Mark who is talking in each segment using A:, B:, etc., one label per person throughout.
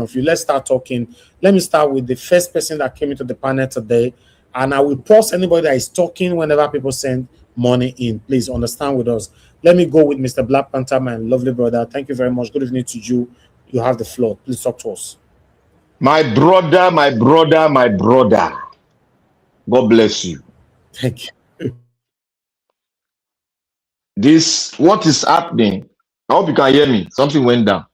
A: of you. Let's start talking. Let me start with the first person that came into the panel today, and I will pause anybody that is talking whenever people send money in. Please understand with us. Let me go with Mr. Black Panther, my lovely brother. Thank you very much. Good evening to you. You have the floor. Please talk to us.
B: My brother, my brother, my brother. God bless you.
A: Thank you.
B: What is happening? I hope you can hear me. Something went down.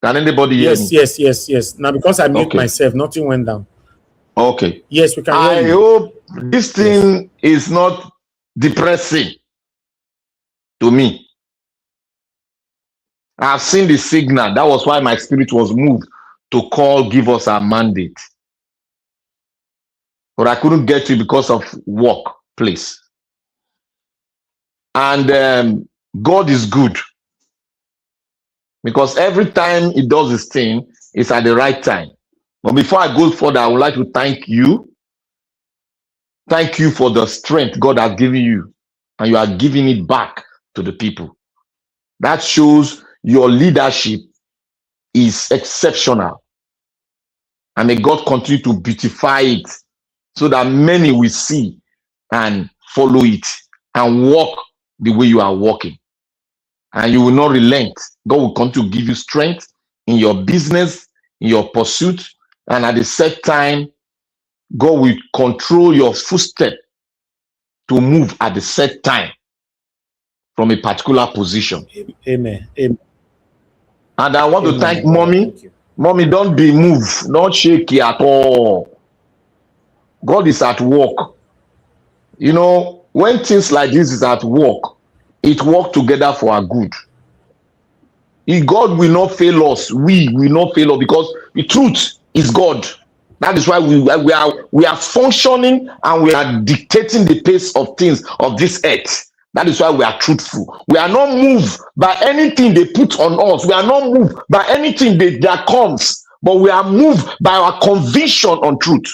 B: Can anybody hear me?
A: Yes. Now, because I mute myself, nothing went down.
B: Okay.
A: Yes, we can hear you.
B: I hope this thing is not depressing to me. I've seen the signal. That was why my spirit was moved to give us our mandate. But I couldn't get to it because of work, please. And God is good. Because every time he does his thing, it's at the right time. But before I go further, I would like to thank you. Thank you for the strength God has given you. And you are giving it back to the people. That shows your leadership is exceptional. And may God continue to beautify it so that many will see and follow it and walk the way you are walking. And you will not relent. God will continue to give you strength in your business, in your pursuit, and at the set time, God will control your footstep to move at the set time from a particular position.
A: Amen.
B: And I want to thank Mommy. Mommy, don't be moved. Don't shake it at all. God is at work. You know, when things like this is at work, it works together for our good. If God will not fail us, we will not fail us, because the truth is God. That is why we are functioning and we are dictating the pace of things of this earth. That is why we are truthful. We are not moved by anything they put on us. We are not moved by anything that comes, but we are moved by our conviction on truth.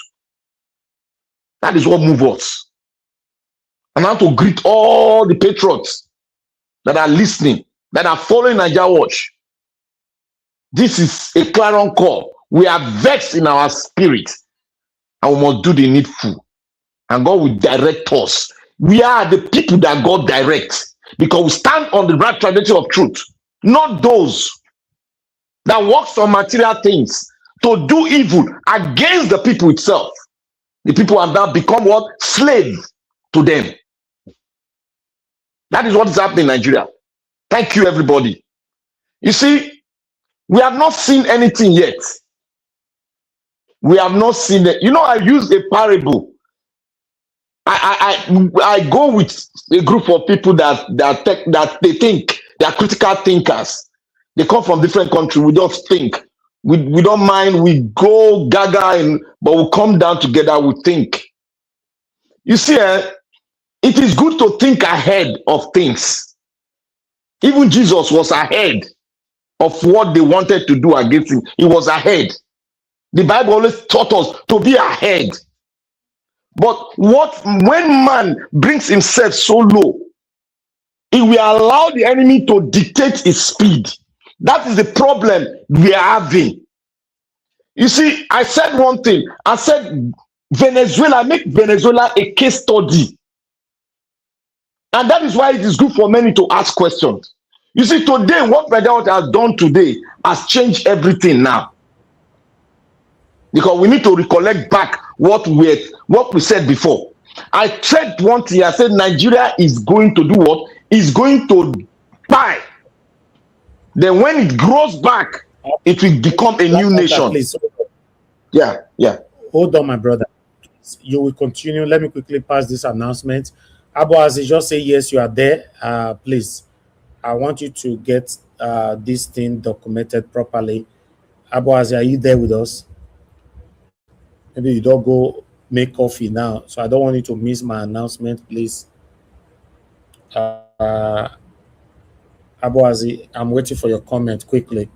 B: That is what moves us. And I want to greet all the patriots that are listening, that are following Naija Watch. This is a clarion call. We are vexed in our spirit, and we must do the needful. And God will direct us. We are the people that God directs, because we stand on the right trajectory of truth, not those that works on material things to do evil against the people itself. The people have now become what? Slaves to them. That is what is happening in Nigeria. Thank you, everybody. You see, we have not seen anything yet. We have not seen it. You know, I use a parable. I go with a group of people that they think they are critical thinkers. They come from different countries. We just think. We don't mind. We go gaga, but we come down together. We think. You see, it is good to think ahead of things. Even Jesus was ahead of what they wanted to do against him. He was ahead. The Bible always taught us to be ahead. But when man brings himself so low, he will allow the enemy to dictate his speed. That is the problem we are having. You see, I said one thing. I said Venezuela, make Venezuela a case study. And that is why it is good for many to ask questions. You see, today, what President has done today has changed everything now. Because we need to recollect back what we said before. I said one thing. I said Nigeria is going to do what? Is going to buy. Then when it grows back, it will become a new nation. Please. Yeah.
A: Hold on, my brother. You will continue. Let me quickly pass this announcement. Abuazi, just say yes, you are there. Please, I want you to get this thing documented properly. Abuazi, are you there with us? Maybe you don't go make coffee now, so I don't want you to miss my announcement, please. Abuazi, I'm waiting for your comment quickly.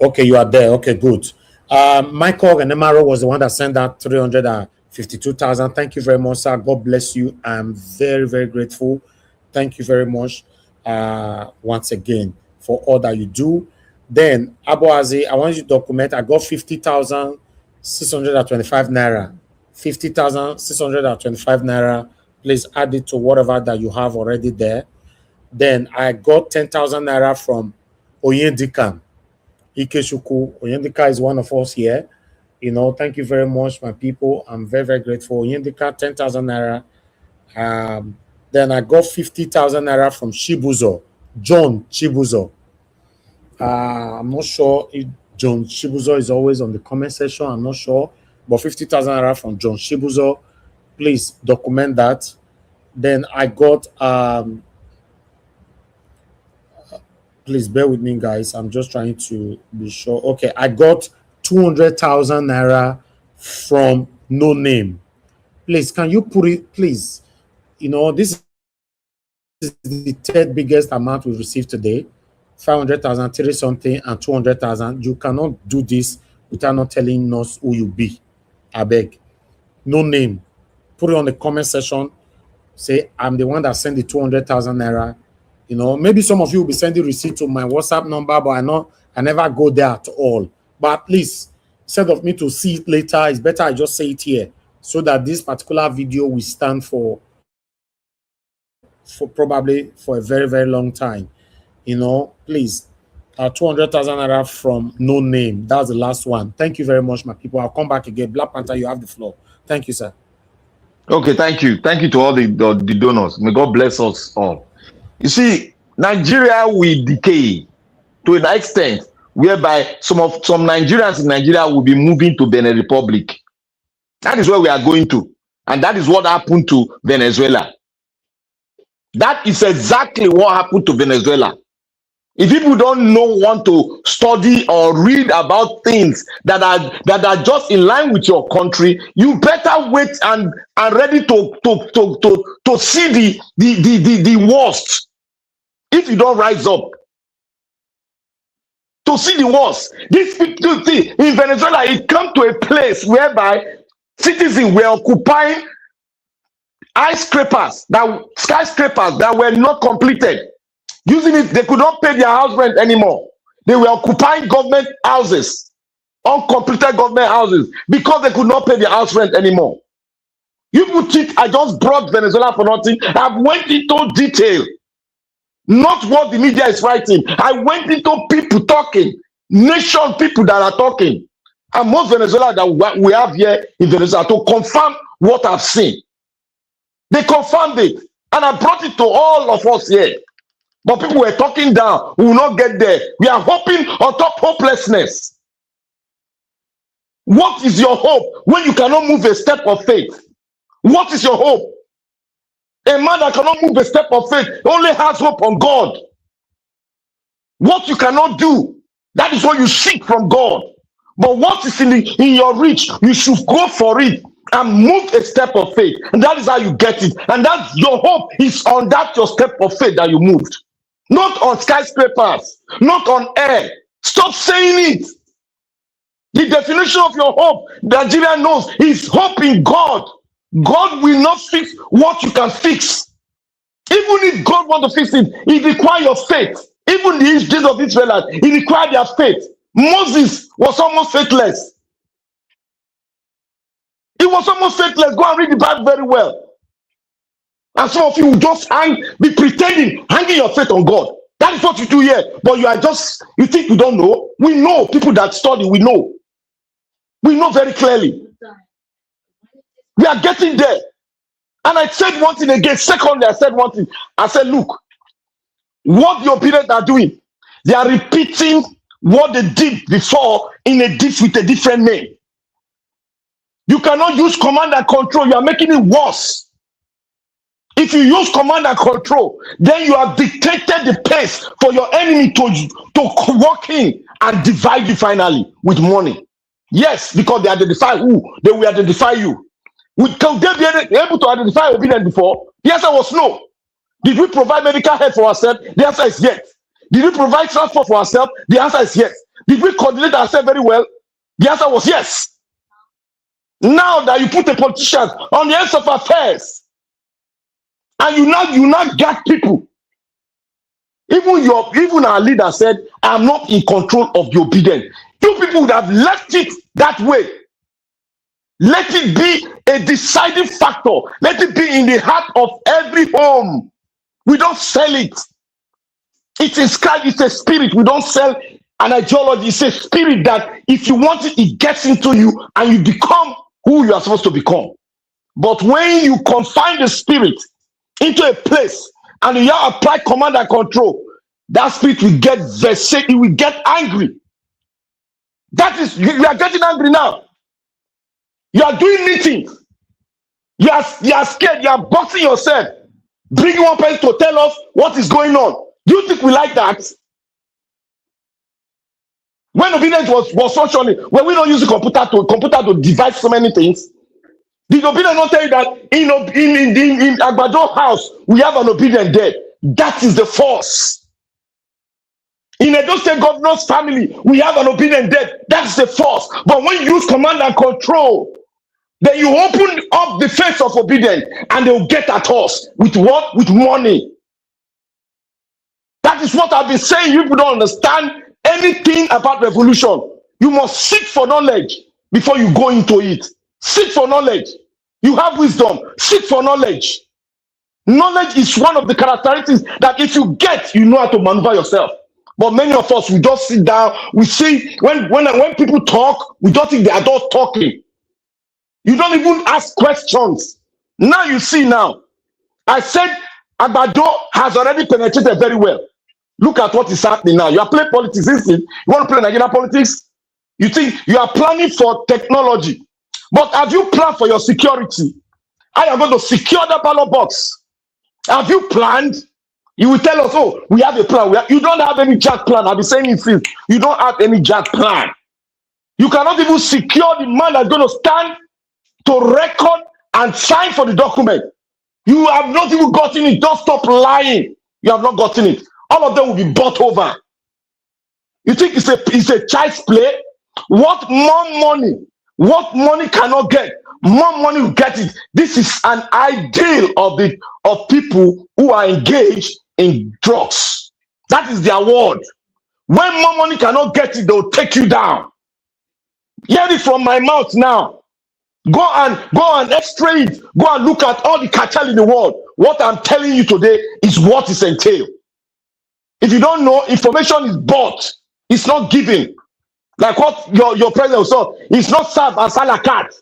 A: Okay, you are there. Okay, good. Michael Renemaro was the one that sent out 352,000. Thank you very much, sir. God bless you. I'm very, very grateful. Thank you very much once again for all that you do. Then, Abuazi, I want you to document. I got 50,625 naira. 50,625 naira. Please add it to whatever that you have already there. Then I got 10,000 naira from Oyendika. Ikeshuku. Oyendika is one of us here. You know, thank you very much, my people. I'm very, very grateful. Oyendika, 10,000 naira. Then I got 50,000 naira from Chibuzo, John Chibuzo. I'm not sure if John Chibuzo is always on the comment section. I'm not sure, but 50,000 naira from John Chibuzo. Please document that. Then I got, please bear with me, guys. I'm just trying to be sure. Okay, I got 200,000 naira from No Name. Please, can you put it, please? You know, this is the third biggest amount we've received today. 500,000, 30 something, and 200,000. You cannot do this without not telling us who you be. I beg. No Name. Put it on the comment section. Say, I'm the one that sent the 200,000 naira. You know, maybe some of you will be sending receipt to my WhatsApp number, but I never go there at all. But at least, instead of me to see it later, it's better I just say it here, so that this particular video will stand for probably for a very, very long time. You know, please, 200,000 naira from No Name. That's the last one. Thank you very much, my people. I'll come back again. Black Panther, you have the floor. Thank you, sir.
B: Okay, thank you. Thank you to all the donors. May God bless us all. You see, Nigeria will decay to an extent whereby some Nigerians in Nigeria will be moving to Benin Republic. That is where we are going to. And that is what happened to Venezuela. That is exactly what happened to Venezuela. If people don't want to study or read about things that are just in line with your country, you better wait and ready to see the worst. If you don't rise up to see the worst, these people in Venezuela, it come to a place whereby citizens were occupying skyscrapers that were not completed. Using it, they could not pay their house rent anymore. They were occupying government houses, uncompleted government houses, because they could not pay their house rent anymore. You would think I just brought Venezuela for nothing. I went into detail, not what the media is writing. I went into people talking, nation people that are talking. And most Venezuela that we have here in Venezuela to confirm what I've seen. They confirmed it, and I brought it to all of us here. But people were talking down. We will not get there. We are hoping on top hopelessness. What is your hope when you cannot move a step of faith? What is your hope? A man that cannot move a step of faith only has hope on God. What you cannot do, that is what you seek from God. But what is in your reach, you should go for it and move a step of faith. And that is how you get it. And that's your hope is on that your step of faith that you moved. Not on skyscrapers, not on air. Stop saying it. The definition of your hope, Nigeria knows, is hope in God. God will not fix what you can fix. Even if God wants to fix it, it requires your faith. Even the days of Israel, it required their faith. Moses was almost faithless. He was almost faithless. Go and read the Bible very well. And some of you will just be pretending, hanging your faith on God. That is what you do here. But you think you don't know? We know. People that study, we know. We know very clearly. We are getting there. And I said one thing again. Secondly, I said one thing. I said, look, what the opponents are doing, they are repeating what they did before with a different name. You cannot use command and control. You are making it worse. If you use command and control, then you have dictated the pace for your enemy to walk in and divide you finally with money. Yes, because they identify who, they will identify you. Can they be able to identify obedient before? The answer was no. Did we provide medical help for ourselves? The answer is yes. Did we provide transport for ourselves? The answer is yes. Did we coordinate ourselves very well? The answer was yes. Now that you put the politicians on the ends of affairs, And you now got people. Even our leader said, I'm not in control of the obedience. You people would have left it that way. Let it be a deciding factor. Let it be in the heart of every home. We don't sell it. It's inscribed, it's a spirit. We don't sell an ideology. It's a spirit that if you want it, it gets into you and you become who you are supposed to become. But when you confine the spirit into a place and you apply command and control, that spirit will get vexed, it will get angry. That is, you are getting angry now. You are doing meetings. You are scared. You are boxing yourself. Bringing one person to tell us what is going on. Do you think we like that? When obedience was functioning, when we don't use the computer to devise so many things, did obedience not tell you that in Agbado house we have an obedient there? That is the force. In Edo State governor's family, we have an obedient there. That's the force. But when you use command and control, then you open up the face of obedience and they will get at us. With what? With money. That is what I've been saying. You people don't understand anything about revolution. You must seek for knowledge before you go into it. Seek for knowledge. You have wisdom. Seek for knowledge. Knowledge is one of the characteristics that if you get, you know how to maneuver yourself. But many of us, we just sit down. We see when people talk, we don't think they are just talking. You don't even ask questions. Now you see now. I said Agbado has already penetrated very well. Look at what is happening now. You are playing politics, isn't it? You want to play Nigerian politics? You think you are planning for technology. But have you planned for your security? I am going to secure the ballot box. Have you planned? You will tell us, oh, we have a plan. You don't have any jack plan. I've been saying it since. You don't have any jack plan. You cannot even secure the man that's going to stand to record and sign for the document. You have not even gotten it. Don't stop lying. You have not gotten it. All of them will be bought over. You think it's a child's play? What money cannot get, more money will get it. This is an ideal of people who are engaged in drugs. That is their word. When more money cannot get it, they'll take you down. Hear it from my mouth now. Go and x-ray it. Go and look at all the cartel in the world. What I'm telling you today is what is entailed. If you don't know, information is bought. It's not given. Like what your president said, it's not served as a la carte.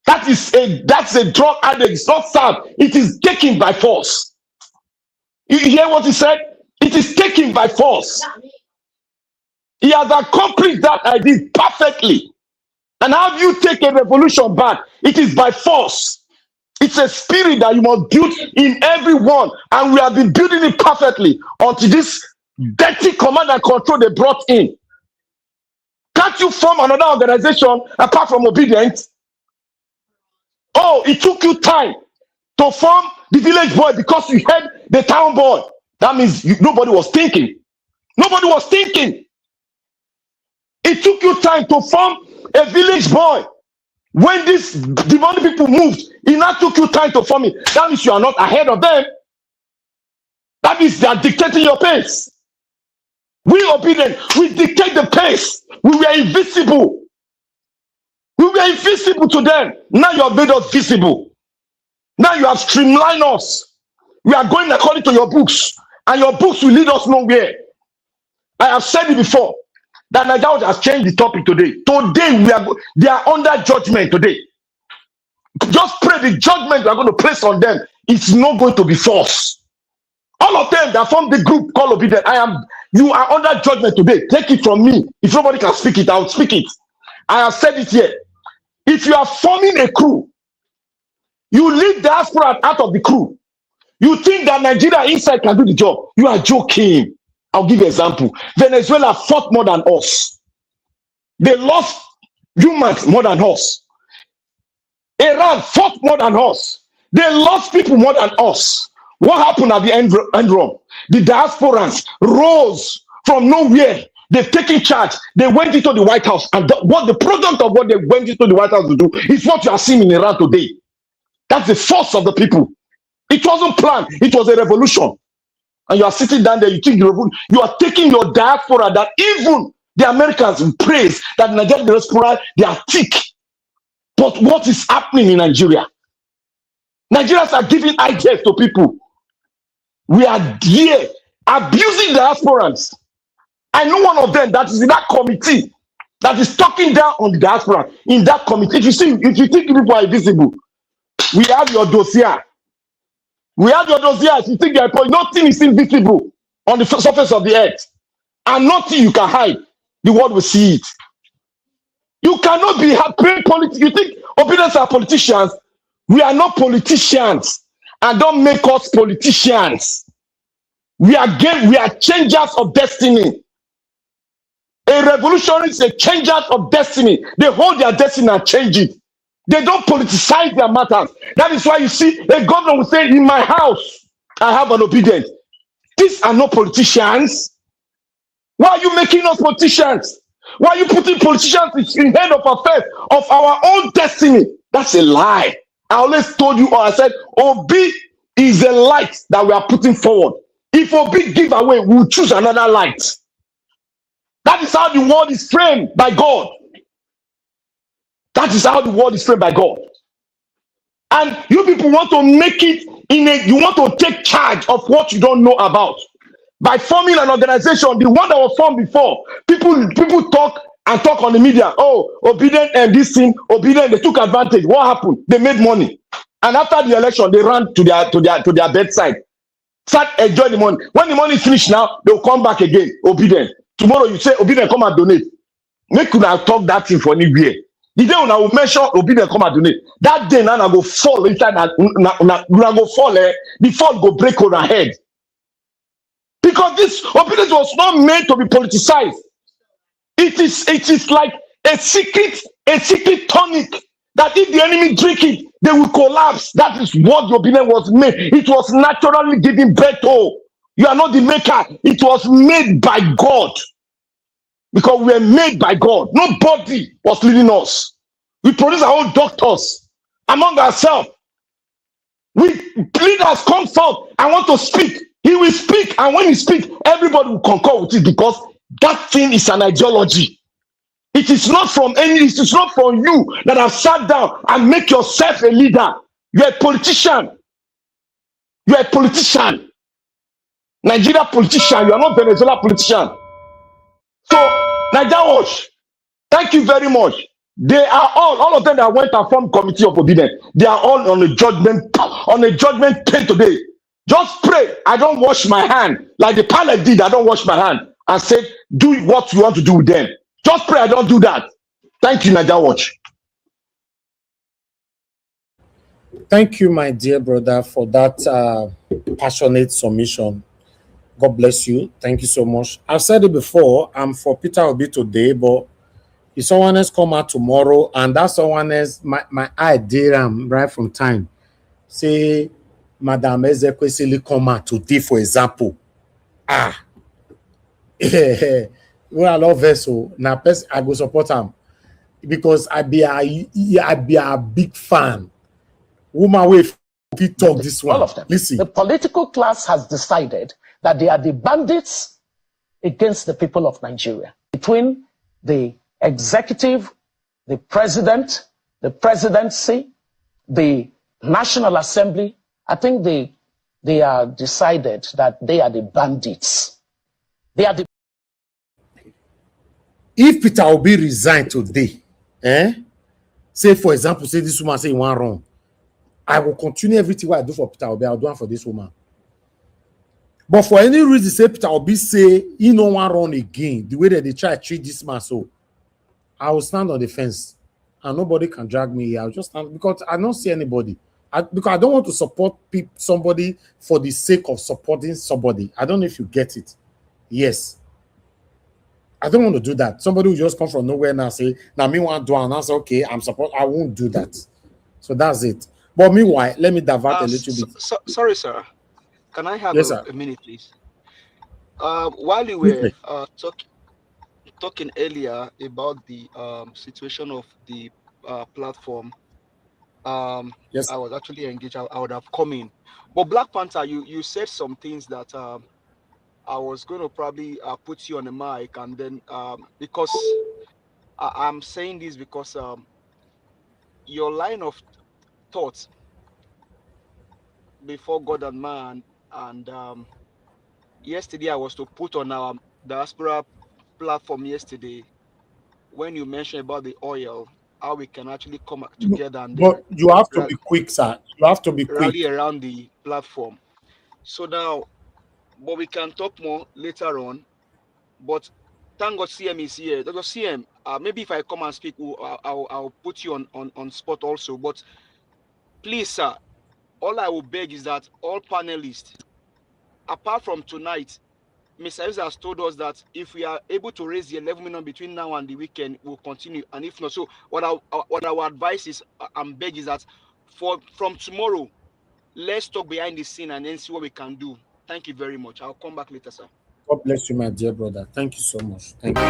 B: That's a drug addict. It's not served. It is taken by force. You hear what he said? It is taken by force. He has accomplished that idea perfectly. And how do you take a revolution back? It is by force. It's a spirit that you must build in everyone. And we have been building it perfectly until this dirty command and control they brought in. Can't you form another organization apart from obedience? Oh, it took you time to form the village boy because you had the town boy. That means nobody was thinking. Nobody was thinking. It took you time to form a village boy. When these demonic people moved, it now took you time to form it. That means you are not ahead of them. That means they are dictating your pace. We obedient, we dictate the pace. We were invisible. We were invisible to them. Now you have made us visible. Now you have streamlined us. We are going according to your books, and your books will lead us nowhere. I have said it before that Nigeria has changed the topic today. Today they are under judgment today. Just pray the judgment we are going to place on them. It's not going to be false. All of them that form the group called obedient. You are under judgment today. Take it from me. If nobody can speak it, I'll speak it. I have said it here. If you are forming a crew, you leave diaspora out of the crew. You think that Nigeria inside can do the job. You are joking. I'll give you an example. Venezuela fought more than us. They lost humans more than us. Iran fought more than us. They lost people more than us. What happened at the end run? The diasporans rose from nowhere. They've taken charge. They went into the White House. And what the product of what they went into the White House to do is what you are seeing in Iran today. That's the force of the people. It wasn't planned. It was a revolution. And you are sitting down there, you think you are taking your diaspora that even the Americans praise that Nigerian diaspora, they are thick. But what is happening in Nigeria? Nigerians are giving ideas to people. We are here abusing diasporans. I know one of them that is in that committee that is talking down on the diaspora in that committee. If you think people are invisible, we have your dossier. We have your dossier. If you think nothing is invisible on the surface of the earth, and nothing you can hide, the world will see it. You cannot be happy politics. You think opinions are politicians? We are not politicians, and don't make us politicians. We are changers of destiny. A revolutionary is a changers of destiny. They hold their destiny and change it. They don't politicize their matters. That is why you see a governor will say, in my house, I have an obedient. These are not politicians. Why are you making us politicians? Why are you putting politicians in head of affairs of our own destiny? That's a lie. I always told you, or I said, Obi is a light that we are putting forward. If Obi give away, we'll choose another light. That is how the world is framed by God. That is how the world is framed by God. And you people want to make it you want to take charge of what you don't know about. By forming an organization, the one that was formed before, people talk on the media. Oh, obedient and this thing, obedient, they took advantage. What happened? They made money. And after the election, they ran to their bedside. Start enjoying the money. When the money is finished now, they'll come back again. Obedient. Tomorrow you say, obedient, come and donate. Make una talk that thing for anywhere. The day when I will mention obedient, come and donate. That day now I go fall inside una go fall. The fall go break on our head. Because this obedience was not meant to be politicized. It is like a secret tonic that if the enemy drink it, they will collapse. That is what the obedience was made. It was naturally given birth to. You are not the maker. It was made by God. Because we were made by God. Nobody was leading us. We produce our own doctors among ourselves. Leaders come forth and want to speak. He will speak, and when he speaks, everybody will concur with it because that thing is an ideology. It is not from it is not from you that have sat down and make yourself a leader. You're a politician. You're a politician. Nigeria politician. You are not Venezuela politician. So, Nigeria Watch, thank you very much. They are all of them that went and formed committee of obedience. They are all on a judgment pain today. Just pray. I don't wash my hand like the pilot did. I don't wash my hand and say, do what you want to do with them. Just pray. I don't do that. Thank you, Nigeria Watch.
A: Thank you, my dear brother, for that passionate submission. God bless you. Thank you so much. I've said it before. I'm for Peter Obi today, but if someone else come out tomorrow and that someone else, my idea right from time, say, Madam Ezekwesili come out today, for example. Well, I love vessel. Now, I go support him because I be a big fan. Woman, wait, we talk this one.
C: All of them.
A: Listen.
C: The political class has decided that they are the bandits against the people of Nigeria. Between the executive, the president, the presidency, the National Assembly, I think they are decided that they are the bandits. They are the.
A: If Peter Obi resign today, say for example, say this woman say you want wrong, I will continue everything what I do for Peter Obi, I'll do it for this woman. But for any reason, say Peter Obi say he no want run again, the way that they try to treat this man, so I will stand on the fence and nobody can drag me here. I'll just stand because I don't see anybody. Because I don't want to support somebody for the sake of supporting somebody. I don't know if you get it. Yes. I don't want to do that. Somebody will just come from nowhere and say, now me want to do and I say, okay, I'm support. I won't do that. So that's it. But meanwhile, let me divert a little bit.
D: Sorry, sir. Can I have a minute, please? While you were talking earlier about the situation of the platform,
A: Yes.
D: I was actually engaged. I would have come in. But Black Panther, you said some things that I was going to probably put you on the mic, and then because I'm saying this because your line of thoughts before God and man, and yesterday I was to put on our diaspora platform yesterday when you mentioned about the oil, how we can actually come together and then
A: But you have to be quick, sir. You have to be quick.
D: rally around the platform. So now, but we can talk more later on. But thank God CM is here. Dr. CM, maybe if I come and speak, I'll put you on spot also. But please, sir, all I will beg is that all panelists, apart from tonight, Mr. Isa has told us that if we are able to raise the 11 million between now and the weekend, we'll continue. And if not, so what our advice is and beg is that from tomorrow, let's talk behind the scene and then see what we can do. Thank you very much. I'll come back later, sir.
A: God bless you, my dear brother. Thank you so much. Thank you.